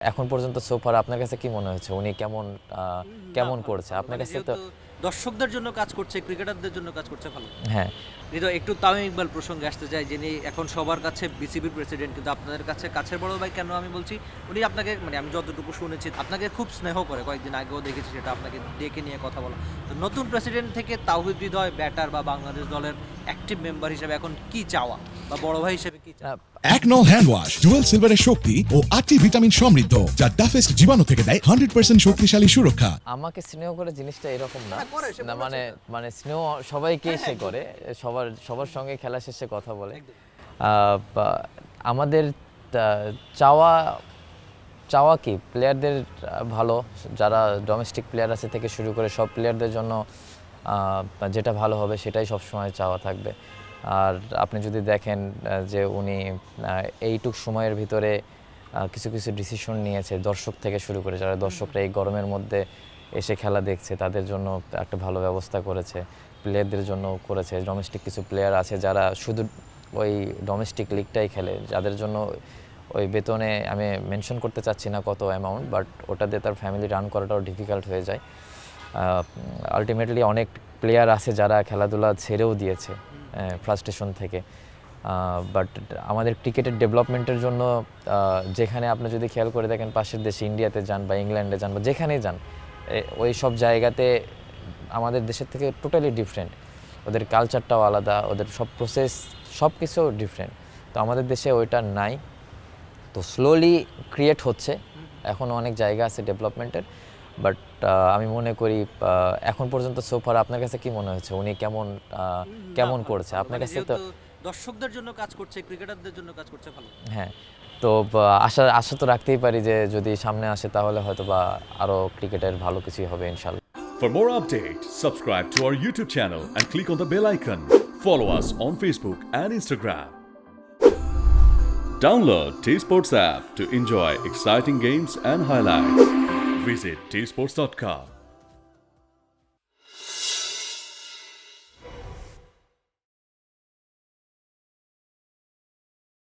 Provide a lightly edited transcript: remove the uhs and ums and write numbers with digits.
এখন পর্যন্ত so far আপনার কাছে কি মনে হচ্ছে উনি কেমন কেমন করছে আপনার কাছে তো? দর্শকদের জন্য কাজ করছে, ক্রিকেটারদের জন্য কাজ করছে ভালো। হ্যাঁ, এই তো একটু তামিম ইকবাল প্রসঙ্গে আসতে চাই, যিনি এখন সবার কাছে বিসিবির প্রেসিডেন্ট, কিন্তু আপনাদের কাছে কাছের বড় ভাই কেন আমি বলছি, উনি আপনাকে মানে আমি যতটুকু শুনেছি আপনাকে খুব স্নেহ করে, কয়েকদিন আগেও দেখেছি সেটা, আপনাকে ডেকে নিয়ে কথা বলা। তো নতুন প্রেসিডেন্ট থেকে তাওহিদ হৃদয় ব্যাটার বা বাংলাদেশ দলের অ্যাক্টিভ মেম্বার হিসেবে এখন কি চাওয়া, বা বড় ভাই হিসেবে কি চাওয়া? একনল হ্যান্ড ওয়াশ ডুয়েল সিলভারের শক্তি ও 8টি ভিটামিন সমৃদ্ধ, যা টাফেস্ট জীবাণু থেকে দেয় 100% শক্তিশালী সুরক্ষা। আমাকে স্নেহ করে জিনিসটা এরকম না। করে, সে না, বলেছে মানে তো। মানে স্নেহ সবাইকেই সে একদম। করে, সবার সঙ্গে খেলা শেষে কথা বলে। একদম। আমাদের চাওয়া চাওয়া কি প্লেয়ারদের ভালো, যারা ডোমেস্টিক প্লেয়ার আছে থেকে শুরু করে সব প্লেয়ারদের জন্য যেটা ভালো হবে সেটাই সবসময় চাওয়া থাকবে। আর আপনি যদি দেখেন যে উনি এইটুক সময়ের ভিতরে কিছু কিছু ডিসিশন নিয়েছে, দর্শক থেকে শুরু করে যারা দর্শকরা এই গরমের মধ্যে এসে খেলা দেখছে তাদের জন্য একটা ভালো ব্যবস্থা করেছে, প্লেয়ারদের জন্য করেছে। ডোমেস্টিক কিছু প্লেয়ার আছে যারা শুধু ওই ডোমেস্টিক লিগটাই খেলে, যাদের জন্য ওই বেতনে আমি মেনশন করতে চাচ্ছি না কত অ্যামাউন্ট, বাট ওটা দিয়ে তার ফ্যামিলি রান করাটাও ডিফিকাল্ট হয়ে যায়। আলটিমেটলি অনেক প্লেয়ার আছে যারা খেলাধুলা ছেড়েও দিয়েছে ফ্রাস্ট্রেশন থেকে। বাট আমাদের ক্রিকেটের ডেভেলপমেন্টের জন্য যেখানে আপনি যদি খেয়াল করে দেখেন, পাশের দেশে ইন্ডিয়াতে যান বা ইংল্যান্ডে যান বা যেখানেই যান, ওই সব জায়গাতে আমাদের দেশের থেকে টোটালি ডিফারেন্ট। ওদের কালচারটাও আলাদা, ওদের সব প্রসেস সব কিছু ডিফারেন্ট। তো আমাদের দেশে ওইটা নাই। তো স্লোলি ক্রিয়েট হচ্ছে, এখনও অনেক জায়গা আছে ডেভেলপমেন্টের। বাট আমি মনে করি এখন পর্যন্ত সো ফার আপনার কাছে কি মনে হচ্ছে উনি কেমন করছে আপনার কাছে তো? দর্শকদের জন্য কাজ করছে, ক্রিকেটারদের জন্য কাজ করছে ভালো। হ্যাঁ, তো আশা তো রাখতেই পারি যে যদি সামনে আসে তাহলে হয়তো বা আরও ক্রিকেটের ভালো কিছুই হবে ইনশাল্লাহ। For more updates, subscribe to our YouTube channel and click on the bell icon. Follow us on Facebook and Instagram. Download T Sports app to enjoy exciting games and highlights. Visit tsports.com.